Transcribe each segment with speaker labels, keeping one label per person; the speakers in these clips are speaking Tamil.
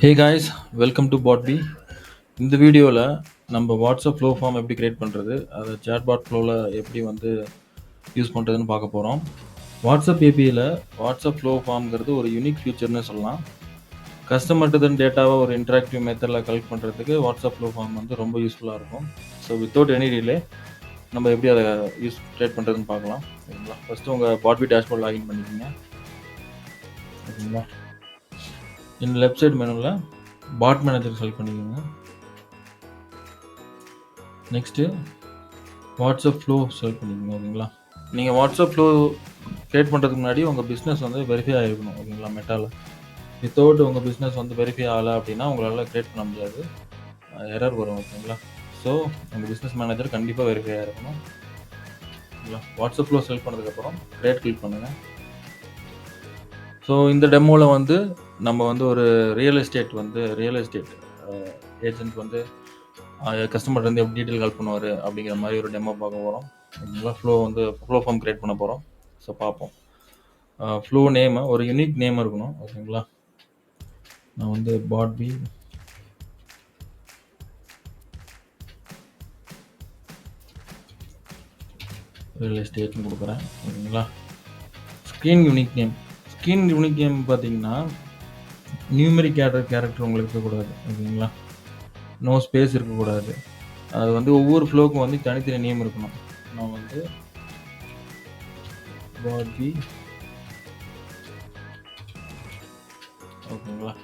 Speaker 1: ஹே காய்ஸ், வெல்கம் டு பாட்பி. இந்த வீடியோவில் நம்ம வாட்ஸ்அப் ஃப்ளோ ஃபார்ம் எப்படி கிரியேட் பண்ணுறது, அதை சேட்பாட் ஃப்ளோவில் எப்படி வந்து யூஸ் பண்ணுறதுன்னு பார்க்க போகிறோம். வாட்ஸ்அப் ஏபியில் வாட்ஸ்அப் ஃப்ளோ ஃபார்ம்ங்கிறது ஒரு யூனிக் ஃபியூச்சர்னு சொல்லலாம். கஸ்டமர்கிட்ட டேட்டாவை ஒரு இன்டராக்டிவ் மெத்தடில் கலெக்ட் பண்ணுறதுக்கு வாட்ஸ்அப் ஃப்ளோ ஃபார்ம் வந்து ரொம்ப யூஸ்ஃபுல்லாக இருக்கும். ஸோ வித்தவுட் எனி டிலே நம்ம எப்படி அதை கிரியேட் பண்ணுறதுன்னு பார்க்கலாம். ஓகேங்களா? ஃபஸ்ட்டு உங்கள் பாட்பி டேஷ்போர்ட் லாகின் பண்ணிக்கோங்க. ஓகேங்களா? இந்த லெஃப்ட் சைடு மெனுவில் பாட் மேனேஜர் செலக்ட் பண்ணிக்கோங்க. நெக்ஸ்ட்டு வாட்ஸ்அப் ஃப்ளோ செலக்ட் பண்ணிக்கோங்க. ஓகேங்களா? நீங்கள் வாட்ஸ்அப் ஃப்ளோ கிரியேட் பண்ணுறதுக்கு முன்னாடி உங்கள் பிஸ்னஸ் வந்து வெரிஃபை ஆகிருக்கணும். ஓகேங்களா? மெட்டாவில் வித்தவுட் உங்கள் பிஸ்னஸ் வந்து வெரிஃபை ஆகலை அப்படின்னா உங்களால் கிரியேட் பண்ண முடியாது, எரர் வரும். ஓகேங்களா? ஸோ உங்கள் பிஸ்னஸ் மேனேஜர் கண்டிப்பாக வெரிஃபை ஆகிருக்கணும். ஓகேங்களா? வாட்ஸ்அப் ஃப்ளோ செலக்ட் பண்ணதுக்கப்புறம் கிரியேட் கிளிக் பண்ணுங்கள். ஸோ இந்த டெமோவில் வந்து நம்ம வந்து ஒரு ரியல் எஸ்டேட் ஏஜென்ட் வந்து கஸ்டமர் வந்து எப்படி டீட்டெயில் கால் பண்ணுவார் அப்படிங்கிற மாதிரி ஒரு டெமோ பார்க்க போகிறோம். ஓகேங்களா? ஃப்ளோ ஃபார்ம் கிரியேட் பண்ண போகிறோம். ஸோ பார்ப்போம். ஃப்ளோ நேமு ஒரு யூனிக் நேம் இருக்கணும். ஓகேங்களா? நான் வந்து பாட்பி ரியல் எஸ்டேட்னு கொடுக்குறேன். ஓகேங்களா? ஸ்க்ரீன் யூனிக் நேம் பார்த்தீங்கன்னா நியூமெரிக் கேரக்டர் உங்களுக்கு இருக்கக்கூடாது. ஓகேங்களா? நோ ஸ்பேஸ் இருக்கக்கூடாது. அது வந்து ஒவ்வொரு ஃப்ளோக்கும் வந்து தனித்தனி நேம் இருக்கணும். நான் வந்து பாட்பி, ஓகேங்களா?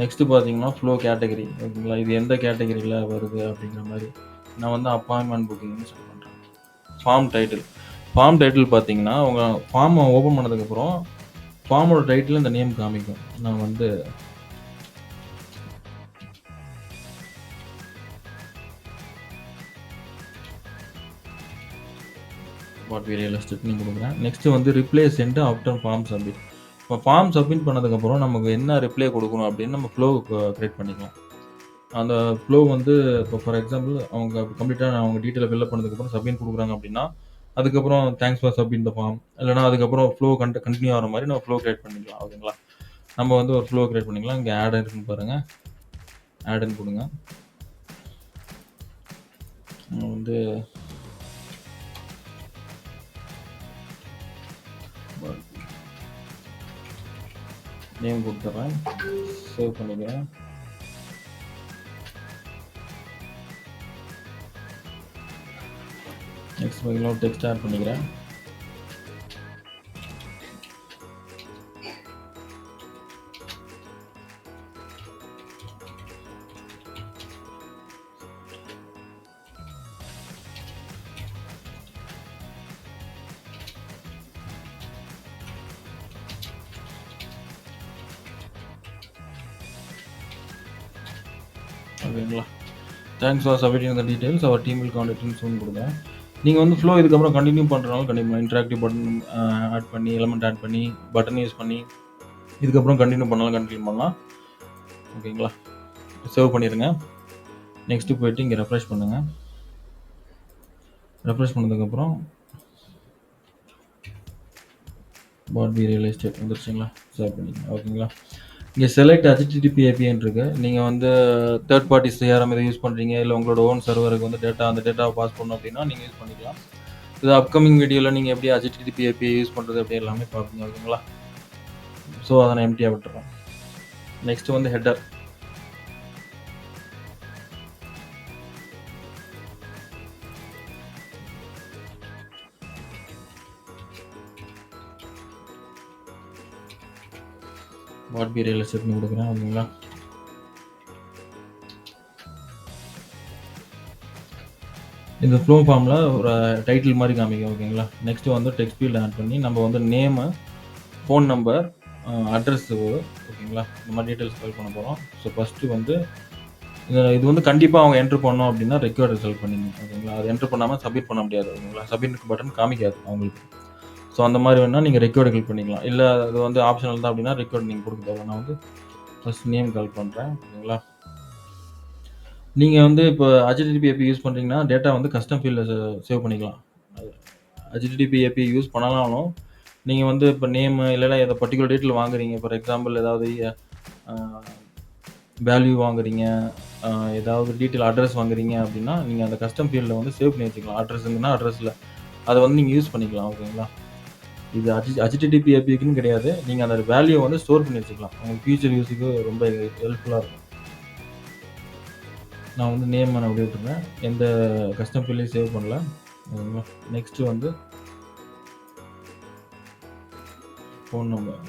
Speaker 1: நெக்ஸ்ட்டு பார்த்தீங்கன்னா ஃப்ளோ கேட்டகரி. ஓகேங்களா? இது எந்த கேட்டகரியில் வருது அப்படிங்கிற மாதிரி நான் வந்து அப்பாயின்மெண்ட் புக்கிங்னு செலக்ட் பண்ணுறேன். ஃபார்ம் டைட்டில் பார்த்தீங்கன்னா உங்கள் ஃபார்மை ஓப்பன் பண்ணதுக்கப்புறம் ஃபார்மோட டைட்டில் இந்த நேம் காமிக்கும். நான் வந்து பாட்பி ரியல் எஸ்டேட்னு கொடுக்குறேன். நெக்ஸ்ட்டு வந்து reply sent after form submit. இப்போ ஃபார்ம் சப்மிட் பண்ணதுக்கப்புறம் நமக்கு என்ன ரிப்ளை கொடுக்கணும் அப்படின்னு நம்ம ஃப்ளோ கிரியேட் பண்ணிக்கலாம். அந்த ஃப்ளோ வந்து இப்போ ஃபார் எக்ஸாம்பிள் அவங்க கம்ப்ளீட்டாக அவங்க டீட்டெயிலை ஃபில்அப் பண்ணதுக்கப்புறம் சப்மிட் கொடுக்குறாங்க அப்படின்னா அதுக்கப்புறம் thanks for submit the form, இல்லைனா அதுக்கப்புறம் ஃப்ளோ கண்டினியூ ஆகிற மாதிரி நம்ம ஃப்ளோ கிரியேட் பண்ணிக்கலாம். ஓகேங்களா? நம்ம வந்து ஒரு ஃப்ளோ கிரியேட் பண்ணிக்கலாம். இங்கே ஆட் இருக்குன்னு பாருங்கள், ஆடுன்னு கொடுங்க. நம்ம வந்து நேம் கொடுத்துட்றேன், சேவ் பண்ணிக்கிறேன். நெக்ஸ்ட் பார்த்தீங்கன்னா ஒரு டெக்ஸ்ட் ஆட் பண்ணிக்கிறேன். ஓகேங்களா? Thanks for submitting the details, our team will contact soon கொடுங்க. நீங்கள் வந்து ஃப்ளோ இதுக்கப்புறம் கண்டினியூ பண்ணுறனால கண்டிப்பாக இன்ட்ராக்டிவ் பட்டன் ஆட் பண்ணி, எலமெண்ட் ஆட் பண்ணி, பட்டன் யூஸ் பண்ணி இதுக்கப்புறம் கண்டினியூ பண்ணலாம். ஓகேங்களா? சேவ் பண்ணிடுங்க. நெக்ஸ்ட்டு போய்ட்டு இங்கே ரெஃப்ரெஷ் பண்ணுங்கள். ரெஃப்ரெஷ் பண்ணதுக்கப்புறம் பாட்பி ரியல் எஸ்டேட் வந்துருச்சுங்களா? சேவ் பண்ணிக்கங்க. ஓகேங்களா? இங்கே செலக்ட் HTTP APIன்னு இருக்கு. நீங்கள் வந்து தேர்ட் பார்ட்டி சிஆர்எம் இதை யூஸ் பண்ணுறீங்க, இல்லை உங்களோட ஓன் சர்வருக்கு வந்து அந்த டேட்டாவை பாஸ் பண்ணணும் அப்படின்னா நீங்கள் யூஸ் பண்ணிக்கலாம். இது அப்கமிங் வீடியோவில் நீங்கள் எப்படி HTTP API யூஸ் பண்ணுறது அப்படி எல்லாமே பார்ப்பீங்க. ஓகேங்களா? ஸோ அதை நான் எம்டியாக விட்டுறேன். நெக்ஸ்ட்டு வந்து ஹெட்டர். பாட்பி ரியல் எஸ்டேட்னு கொடுக்குறேன். ஓகேங்களா? இந்த ஃப்ளோ ஃபார்மில் ஒரு டைட்டில் மாதிரி காமிக்கும். ஓகேங்களா? நெக்ஸ்ட்டு வந்து டெக்ஸ்ட் ஃபீல்ட் ஆட் பண்ணி நம்ம வந்து நேமு, ஃபோன் நம்பர், அட்ரஸ்ஸு, ஓகேங்களா, இந்த மாதிரி டீட்டெயில்ஸ் ஃபில் பண்ண போகிறோம். ஸோ ஃபஸ்ட்டு வந்து இது வந்து கண்டிப்பாக அவங்க என்ட்ரு பண்ணோம் அப்படின்னா ரெக்கார்டு செலக்ட் பண்ணிக்கணும். ஓகேங்களா? அது என்ட்ரு பண்ணாமல் சப்மிட் பண்ண முடியாது. ஓகேங்களா? சப்மிட் பட்டன் காமிக்காது அவங்களுக்கு. ஸோ அந்த மாதிரி வேணால் நீங்கள் ரெக்கார்டு கிளிக் பண்ணிக்கலாம். இல்லை அது வந்து ஆப்ஷனல் தான் அப்படின்னா ரெக்கார்டு நீங்கள் கொடுக்க தேவை. நான் வந்து ஃபஸ்ட் நேம் கால் பண்ணுறேன். ஓகேங்களா? நீங்கள் வந்து இப்போ HTTP API யூஸ் பண்ணுறீங்கன்னா டேட்டா வந்து கஸ்டம் ஃபீல்டில் சேவ் பண்ணிக்கலாம். HTTP API யூஸ் பண்ணாலும் நீங்கள் வந்து இப்போ நேமு இல்லைனா எதை பர்டிகுலர் டேட்டில் வாங்குறீங்க, ஃபார் எக்ஸாம்பிள் ஏதாவது வேல்யூ வாங்குறீங்க, ஏதாவது டீட்டெயில் அட்ரஸ் வாங்குறீங்க அப்படின்னா, நீங்க அந்த கஸ்டம் ஃபீல்ட்ல வந்து சேவ் பண்ணி வச்சுக்கலாம். அட்ரஸ்ங்கன்னா அட்ரஸ்ல. அத வந்து நீங்க யூஸ் பண்ணிக்கலாம். ஓகேங்களா? இது HTTP APIக்குன்னு கிடையாது. நீங்க அந்த வேல்யூ வந்து ஸ்டோர் பண்ணி வச்சுக்கலாம். உங்களுக்கு ஃபியூச்சர் யூஸுக்கு ரொம்ப ஹெல்ப்ஃபுல்லா இருக்கும். நான் வந்து நேம் நான் அப்படியே விட்டுறேன். எந்த கஸ்டம் ஃபீல்ட்லயும் சேவ் பண்ணல. ஓகேங்களா? நெக்ஸ்ட் வந்து phone number.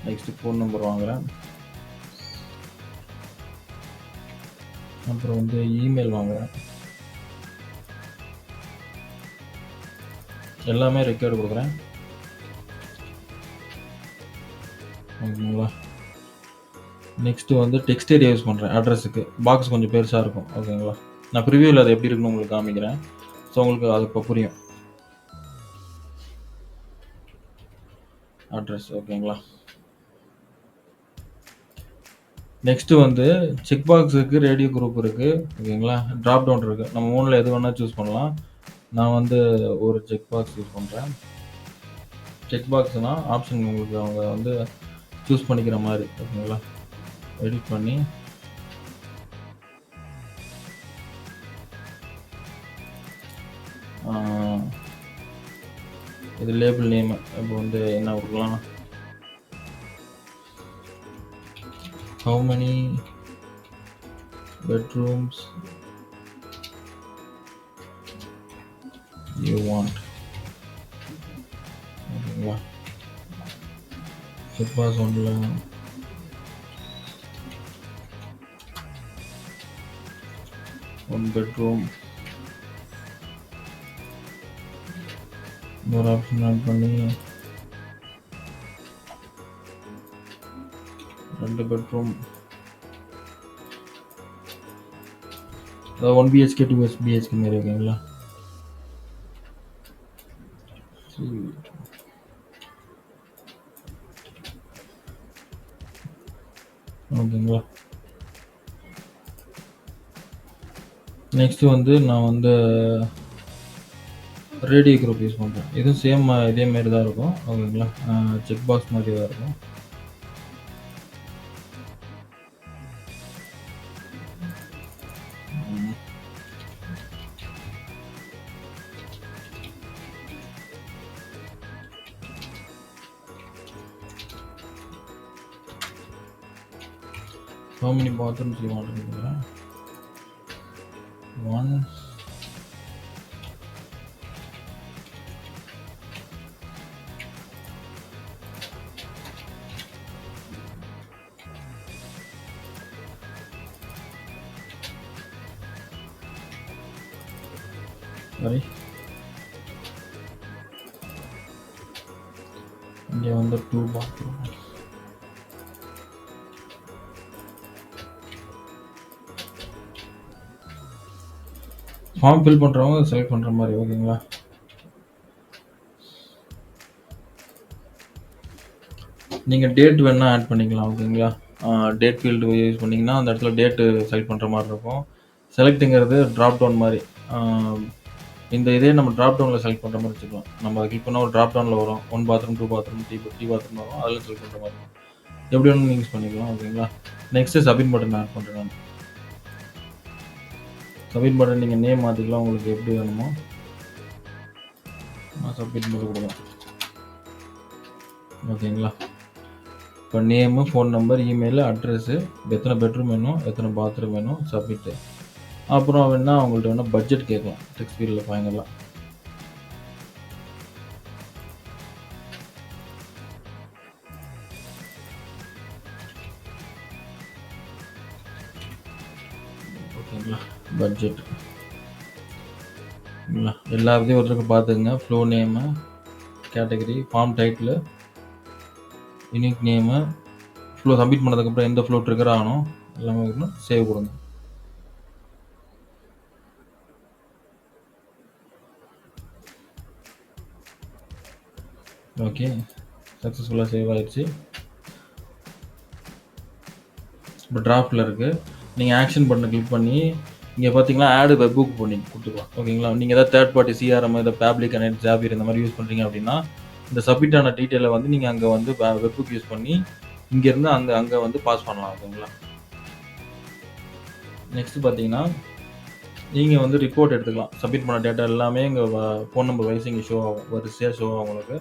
Speaker 1: Next phone number வாங்குறேன். அப்புறம் வந்து இமெயில் வாங்குறேன். எல்லாமே ரெக்கார்டு கொடுக்குறேன். ஓகேங்களா? நெக்ஸ்ட் வந்து டெக்ஸ்ட் ஏரியா யூஸ் பண்ணுறேன் அட்ரஸுக்கு. பாக்ஸ் கொஞ்சம் பெருசாக இருக்கும். ஓகேங்களா? நான் ப்ரிவியூவில் அது எப்படி இருக்குன்னு உங்களுக்கு காமிக்கிறேன். ஸோ உங்களுக்கு அது இப்போ புரியும். அட்ரஸ் ஓகேங்களா? நெக்ஸ்ட் வந்து செக் பாக்ஸ் இருக்கு, ரேடியோ குரூப் இருக்கு. ஓகேங்களா? டிராப் டவுன் இருக்கு. நம்ம மூணுல எது வேணா சூஸ் பண்ணலாம். நான் வந்து ஒரு செக் பாக்ஸ் யூஸ் பண்ணுறேன். செக் பாக்ஸ்னா ஆப்ஷன் உங்களுக்கு அவங்க வந்து சூஸ் பண்ணிக்கிற மாதிரி. ஓகேங்களா? எடிட் பண்ணி இது லேபிள் நேம் இப்போ வந்து என்ன கொடுக்கலாம், how many bedrooms you want. ஓகேங்களா? செக்பாஸ் ஒன்றில் 1 bedroom ஒரு ஆப்ஷன் ஆட் பண்ணி 2 bedroom, அதாவது 1 BHK 2 BHK மாரி. ஓகேங்களா? ஓகேங்களா? நெக்ஸ்ட் வந்து நான் வந்து ரேடியோ குரூப் யூஸ் பண்ணுறேன். இதுவும் சேம் இதே மாதிரி தான் இருக்கும். ஓகேங்களா? செக் பாக்ஸ் மாதிரி தான் இருக்கும். How many bathrooms you want to do? 1. Sorry. இங்கே வந்து 2 bathroom. ஃபார்ம் ஃபில் பண்ணுறவங்க செலக்ட் பண்ணுற மாதிரி. ஓகேங்களா? நீங்கள் டேட் வேணால் ஆட் பண்ணிக்கலாம். ஓகேங்களா? டேட் ஃபீல்டு யூஸ் பண்ணிங்கன்னா அந்த இடத்துல டேட்டு செலக்ட் பண்ணுற மாதிரி இருக்கும். செலக்ட்டுங்கிறது ட்ராப் டவுன் மாதிரி. இந்த இதே நம்ம ட்ராப் டவுனில் செலக்ட் பண்ணுற மாதிரி வச்சுக்கலாம். நம்ம கிளிக் பண்ணால் ஒரு ட்ராப் டவுனில் வரும். 1 பாத்ரூம் 2 பாத்ரூம் த்ரீ பாத்ரூம் வரும். அதில் செலக்ட் பண்ணுற மாதிரி இருக்கும். எப்படி வேணும் நீங்கள் யூஸ் பண்ணிக்கலாம். ஓகேங்களா? நெக்ஸ்ட்டு சப்மிட் பட்டன் ஆட் பண்ணுறேன் நான். சப்மிட் பட்டன் நீங்கள் நேம் மாற்றிக்கலாம். உங்களுக்கு எப்படி வேணுமோ சப்மிட் பண்ணி கொடுக்கலாம். ஓகேங்களா? இப்போ name, phone number, email, address, எத்தனை பெட்ரூம் வேணும், எத்தனை பாத்ரூம் வேணும், சப்மிட்டு. அப்புறம் வேணா அவங்கள்ட்ட வேணால் பட்ஜெட் கேட்கலாம். டெக்ஸ்ட் ஃபீல்டில் ஃபைனலாக. ஓகேங்களா? பட்ஜெட் எல்லா இதையும் ஒருத்தருக்கு பார்த்துக்குங்க. Flow name, category, form title, unique name, flow submit பண்ணதுக்கப்புறம் எந்த ஃப்ளோ ட்ரிகர் ஆகணும் எல்லாமே இருக்கணும். சேவ் கொடுங்க. ஓகே, சக்ஸஸ்ஃபுல்லாக சேவ் ஆயிடுச்சு. இப்போ டிராஃப்டில் இருக்குது. நீங்கள் ஆக்ஷன் பட்டனை கிளிக் பண்ணி இங்கே பார்த்தீங்கன்னா ஆடு வெப் புக் பண்ணி கொடுத்துக்கலாம். ஓகேங்களா? நீங்கள் ஏதாவது தேர்ட் பார்ட்டி சிஆர்எம், ஏதாவது பேப்ளிக் கனெக்ட், ஜாபியர் இந்த மாதிரி யூஸ் பண்ணுறீங்க அப்படின்னா இந்த சப்மிட் ஆன டீட்டெயிலை வந்து நீங்கள் அங்கே வந்து வெப்புக்கு யூஸ் பண்ணி இங்கேருந்து அங்கே வந்து பாஸ் பண்ணலாம். ஓகேங்களா. நெக்ஸ்ட் பார்த்தீங்கன்னா நீங்கள் வந்து ரிப்போர்ட் எடுத்துக்கலாம். சப்மிட் பண்ண டேட்டா எல்லாமே இங்கே ஃபோன் நம்பர் வைஸ் இங்கே ஷோ ஆகும், வரிசையாக ஷோ ஆகும் உங்களுக்கு.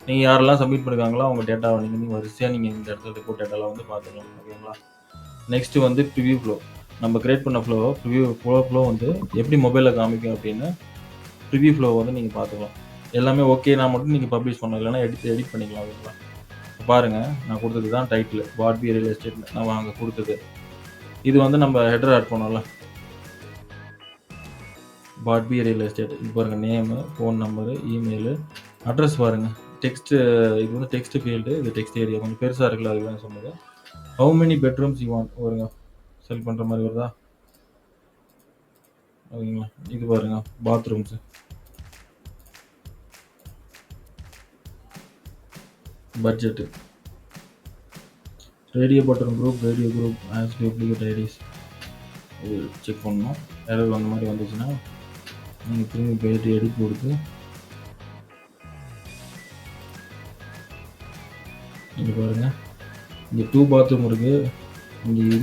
Speaker 1: நீங்கள் யாரெல்லாம் சப்மிட் பண்ணிருக்காங்களோ அவங்க டேட்டாவை நீங்கள் வரிசையாக நீங்கள் இந்த இடத்துல ரிப்போர்ட் டேட்டாவில் வந்து பார்த்துக்கலாம். ஓகேங்களா. நெக்ஸ்ட் வந்து ப்ரிவியூ ஃப்ளோ. நம்ம கிரியேட் பண்ண ஃப்ளோ வந்து எப்படி மொபைலில் காமிக்கும் அப்படின்னு ப்ரிவியூ ஃப்ளோ வந்து நீங்கள் பார்த்துக்கலாம். எல்லாமே ஓகேனா மட்டும் நீங்கள் பப்ளிஷ் பண்ணலாம், இல்லைனா எடிட் பண்ணிக்கலாம். ஓகேங்களா. பாருங்கள், நான் கொடுத்தது தான் title bot B real estate. நான் அங்கே கொடுத்தது இது வந்து நம்ம ஹெடர் ஆட் பண்ணோம்ல, பாட் பி ரியல் எஸ்டேட். இது பாருங்கள், name, phone number, email, address பாருங்கள். டெக்ஸ்ட்டு, இது வந்து டெக்ஸ்ட் ஃபீல்டு, இது டெக்ஸ்ட் ஏரியா கொஞ்சம் பெருசாக இருக்குல்ல, அதுதான் சொன்னது. How many bedrooms you want வருங்க, செல் பண்ணுற மாதிரி வருதா. ஓகேங்களா. இது பாருங்க, bathrooms, budget, radio button radio group has duplicate IDs. இது செக் பண்ணணும். எரர் அந்த மாதிரி வந்துச்சுன்னா நீங்கள் திரும்பி போயிட்டு எடிட் கொடுத்து இங்கே பாருங்கள், இங்கே 2 பாத்ரூம் இருக்குது,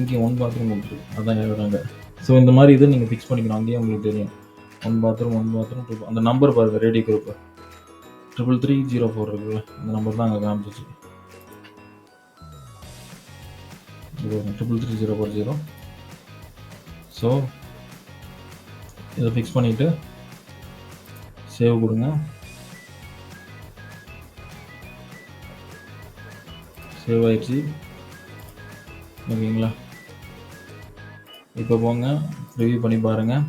Speaker 1: இங்கே 1 பாத்ரூம் இருக்குது, அதான் எழுதுறாங்க. ஸோ இந்த மாதிரி இது நீங்கள் ஃபிக்ஸ் பண்ணிக்கணும். அங்கேயே உங்களுக்கு தெரியும் 1 பாத்ரூம் 2 அந்த நம்பர் பாருங்கள், ரேடியோ குரூப்பு 33304 இருக்குல்ல, இந்த நம்பர் தான் அங்கே காமிச்சிச்சு. இது 33304. ஸோ இதை ஃபிக்ஸ் பண்ணிவிட்டு சேவ் கொடுங்க. சேவ் ஆயிடுச்சு. ஓகேங்களா. இப்போ போங்க, ரிவ்யூ பண்ணி பாருங்கள்.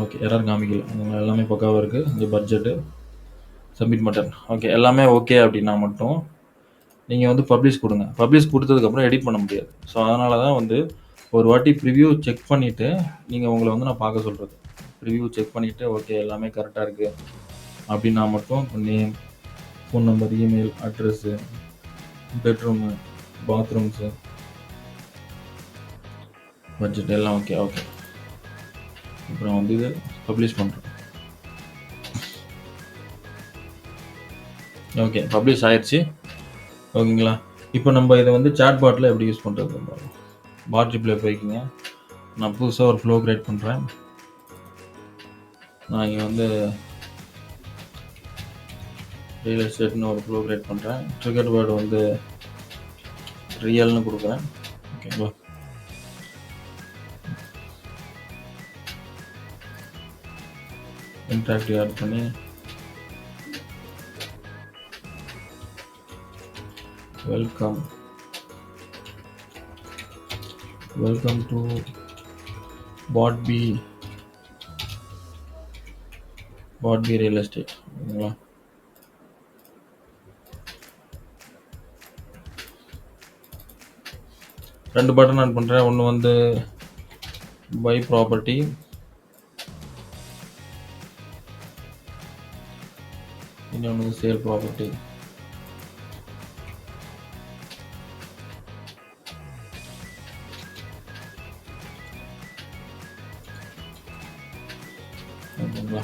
Speaker 1: ஓகே, எரர் காமிக்கல, எல்லாமே பக்காவாக இருக்குது. இந்த பட்ஜெட்டு, சப்மிட் பட்டன், ஓகே, எல்லாமே ஓகே அப்படின்னா மட்டும் நீங்கள் வந்து பப்ளிஷ் கொடுங்க. பப்ளிஷ் கொடுத்ததுக்கப்புறம் எடிட் பண்ண முடியாது. ஸோ அதனால தான் வந்து ஒரு வாட்டி ப்ரிவ்யூ செக் பண்ணிவிட்டு நீங்கள் உங்களை வந்து நான் பார்க்க சொல்கிறது. ப்ரிவ்யூ செக் பண்ணிவிட்டு ஓகே எல்லாமே கரெக்டாக இருக்குது அப்படின்னா மட்டும் name, phone number, email, address, bedroom, bathrooms, budget எல்லாம் ஓகே. ஓகே, அப்புறம் வந்து இதை பப்ளிஷ் பண்ணுறேன். ஓகே, பப்ளிஷ் ஆயிடுச்சு. ஓகேங்களா. இப்போ நம்ம இதை வந்து சாட் பாட்டில் எப்படி யூஸ் பண்ணுறது, பாட் ரிப்ளை போய்க்குங்க. நான் புதுசாக ஒரு ஃப்ளோ கிரியேட் பண்ணுறேன். நான் இங்கே வந்து ரியல் எஸ்டேட்னு ஒரு ஃப்ளோ கிரியேட் பண்ணுறேன். ட்ரிகர் வேர்டு வந்து ரியல்னு கொடுக்குறேன். ஓகேங்களா. இன்ட்ராக்டிவ் ஆட் பண்ணி welcome to bot B real estate. ஓகேங்களா. ரெண்டு பட்டன் ஆட் பண்ணுறேன். ஒன்று வந்து பை ப்ராப்பர்ட்டி, இன்னொன்று வந்து சேல் ப்ராப்பர்ட்டி. ஓகேங்களா.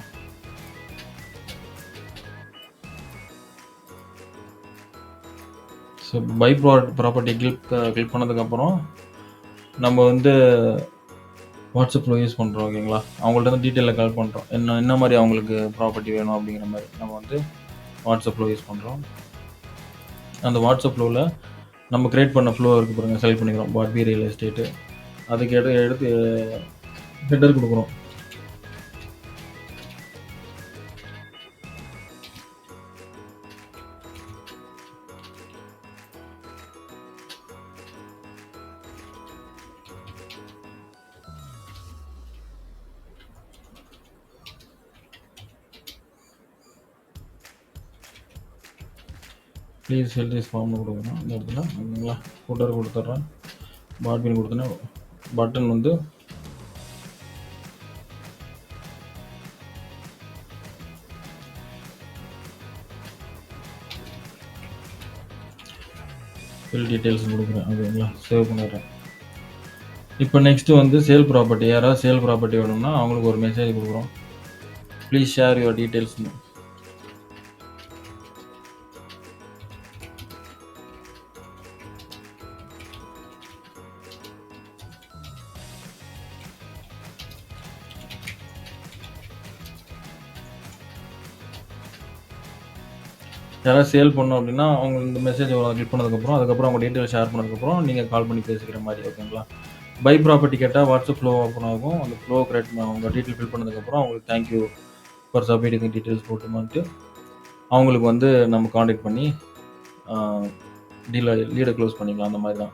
Speaker 1: ஸோ பை ப்ராப்பர்ட்டி கிளிக் பண்ணதுக்கப்புறம் நம்ம வந்து வாட்ஸ்அப்பில் யூஸ் பண்ணுறோம். ஓகேங்களா. அவங்கள்ட்ட வந்து டீட்டெயிலில் கலெக்ட் பண்ணுறோம், என்ன மாதிரி அவங்களுக்கு ப்ராப்பர்ட்டி வேணும் அப்படிங்கிற மாதிரி நம்ம வந்து வாட்ஸ்அப்பில் யூஸ் பண்ணுறோம். அந்த வாட்ஸ்அப் ஃப்ளோவில் நம்ம கிரியேட் பண்ண ஃப்ளோ இருக்குது பாருங்கள், செலக்ட் பண்ணிக்கிறோம் பாட் பி ரியல் எஸ்டேட்டு. அதுக்கு எடுத்து ஹெட்டர் கொடுக்குறோம். ப்ளீஸ் ஃபில் திஸ் ஃபார்ம்னு கொடுக்கணும் இந்த இடத்துல. ஓகேங்களா. ஃபுட்டர் கொடுத்துட்றேன், பாட்பின் கொடுத்தோன்னா பட்டன் வந்து ஃபில் டீட்டெயில்ஸ் கொடுக்குறேன். ஓகேங்களா. சேவ் பண்ணிடுறேன். இப்போ நெக்ஸ்ட் வந்து சேல் ப்ராப்பர்ட்டி. யாராவது சேல் ப்ராப்பர்ட்டி வேணும்னா அவங்களுக்கு ஒரு மெசேஜ் கொடுக்குறோம். ப்ளீஸ் ஷேர் யுவர் டீட்டெயில்ஸ்னு. யாராவது சேல் பண்ணோம் அப்படின்னா அவங்க இந்த மெசேஜ் கிளிக் பண்ணதுக்கப்புறம் அதுக்கப்புறம் அவங்க டீட்டெயில் ஷேர் பண்ணதுக்கப்புறம் நீங்கள் கால் பண்ணி பேசிக்கிற மாதிரி. ஓகேங்களா? பை ப்ராப்பர்ட்டி கேட்டால் வாட்ஸ்அப் ஃப்ளோ ஓப்பன் ஆகும். அந்த ஃப்ளோ கிரியேட் அவங்க டீட்டெயில் ஃபில் பண்ணதுக்கப்புறம் அவங்களுக்கு தேங்க்யூ ஃபார் சப்மிட்டிங் டீட்டெயில்ஸ் போட்டுமான்ட்டு அவங்களுக்கு வந்து நம்ம காண்டாக்ட் பண்ணி லீடை க்ளோஸ் பண்ணிக்கலாம். அந்த மாதிரி தான்.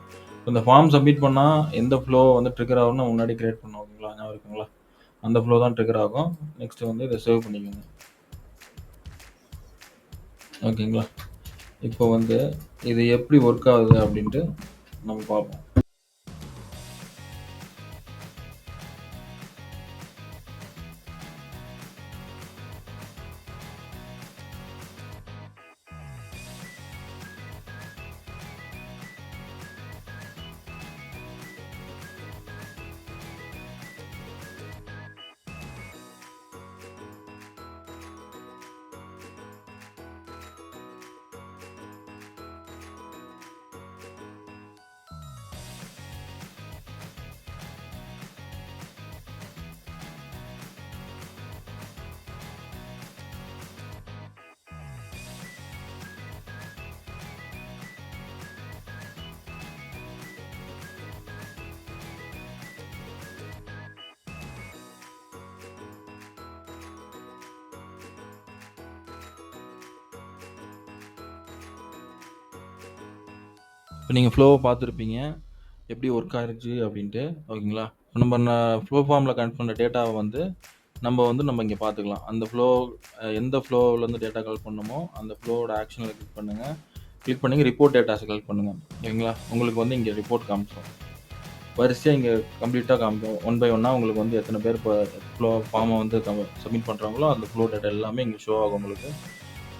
Speaker 1: இந்த ஃபார்ம் சப்மிட் பண்ணால் எந்த ஃப்ளோ வந்து ட்ரிகர் ஆகும்னு முன்னாடி கிரியேட் பண்ணோம். ஓகேங்களா? ஞாபகம் இருக்குங்களா? அந்த ஃப்ளோ தான் ட்ரிகர் ஆகும். நெக்ஸ்ட் வந்து இதை சேவ் பண்ணிக்கோங்க. ஓகேங்களா? இப்போ வந்து இது எப்படி ஒர்க் ஆகுது அப்படின்ட்டு நம்ம பார்ப்போம். இப்போ நீங்கள் ஃப்ளோவை பார்த்துருப்பீங்க எப்படி ஒர்க் ஆயிருச்சு அப்படின்ட்டு. ஓகேங்களா? நம்ம ஃப்ளோ ஃபார்மில் கனெக்ட் பண்ண டேட்டாவை வந்து நம்ம இங்கே பார்த்துக்கலாம். அந்த ஃப்ளோ எந்த ஃப்ளோவிலேருந்து டேட்டா கலெக்ட் பண்ணணுமோ அந்த ஃப்ளோவோட ஆக்ஷனில் கிளிக் பண்ணுங்கள். கிளிக் பண்ணி ரிப்போர்ட் டேட்டாஸை கலெக்ட் பண்ணுங்கள். ஓகேங்களா? உங்களுக்கு வந்து இங்கே ரிப்போர்ட் காமிச்சோம். வரிசையாக இங்கே கம்ப்ளீட்டாக காமிக்கும். ஒன் பை ஒன்னாக உங்களுக்கு வந்து எத்தனை பேர் இப்போ ஃப்ளோ ஃபார்மை வந்து சப்மிட் பண்ணுறாங்களோ அந்த ஃப்ளோ டேட்டா எல்லாமே இங்கே ஷோ ஆகும் உங்களுக்கு.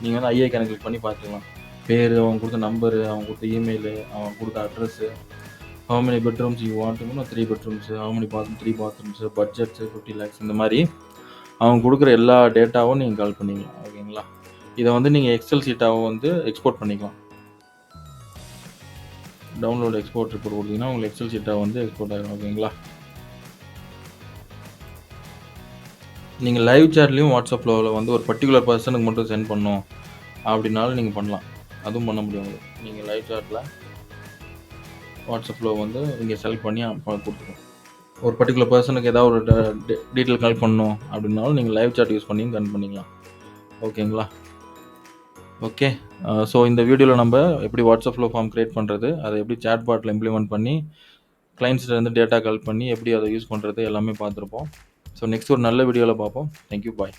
Speaker 1: நீங்கள் வந்து ஐஏ கேனை கிளிக் பண்ணி பார்த்துக்கலாம். பேர், அவங்க கொடுத்த நம்பரு, அவங்க கொடுத்த இமெயிலு, அவங்க கொடுத்த address, how many bedrooms you want, 3 bedrooms, how many bathroom, 3 bathrooms, budget 50 lakhs, இந்த மாதிரி அவங்க கொடுக்குற எல்லா டேட்டாவும் நீங்கள் கால் பண்ணிக்கலாம். ஓகேங்களா? இதை வந்து நீங்கள் எக்ஸல் சீட்டாகவும் வந்து எக்ஸ்போர்ட் பண்ணிக்கலாம். டவுன்லோட் எக்ஸ்போர்ட் ரிப்போர்ட் கொடுத்தீங்கன்னா உங்களுக்கு எக்ஸல் சீட்டாக வந்து எக்ஸ்போர்ட் ஆகிடும். ஓகேங்களா? நீங்கள் லைவ் சேட்லேயும் வாட்ஸ்அப் ஃப்ளோவில் வந்து ஒரு பர்டிகுலர் பர்சனுக்கு மட்டும் சென்ட் பண்ணணும் அப்படின்னாலும் நீங்கள் பண்ணலாம். அதுவும் பண்ண முடியும் உங்களுக்கு. நீங்கள் லைவ் சேட்டில் வாட்ஸ்அப் ஃப்ளோ வந்து இங்கே செலக்ட் பண்ணி கொடுத்துருக்கோம். ஒரு பர்டிகுலர் பர்சனுக்கு ஏதாவது ஒரு டீட்டெயில் கலெக்ட் பண்ணணும் அப்படின்னாலும் நீங்கள் லைவ் சாட் யூஸ் பண்ணி கனெக்ட் பண்ணிக்கலாம். ஓகேங்களா? ஓகே. ஸோ இந்த வீடியோவில் நம்ம எப்படி வாட்ஸ்அப் ஃப்ளோ ஃபார்ம் கிரியேட் பண்ணுறது, அதை எப்படி சேட் பாட்டில் இம்ப்ளிமெண்ட் பண்ணி கிளைண்ட்ஸ்லேருந்து டேட்டா கலெக்ட் பண்ணி எப்படி அதை யூஸ் பண்ணுறது எல்லாமே பார்த்துருப்போம். ஸோ நெக்ஸ்ட் ஒரு நல்ல வீடியோவில் பார்ப்போம். தேங்க்யூ, பாய்.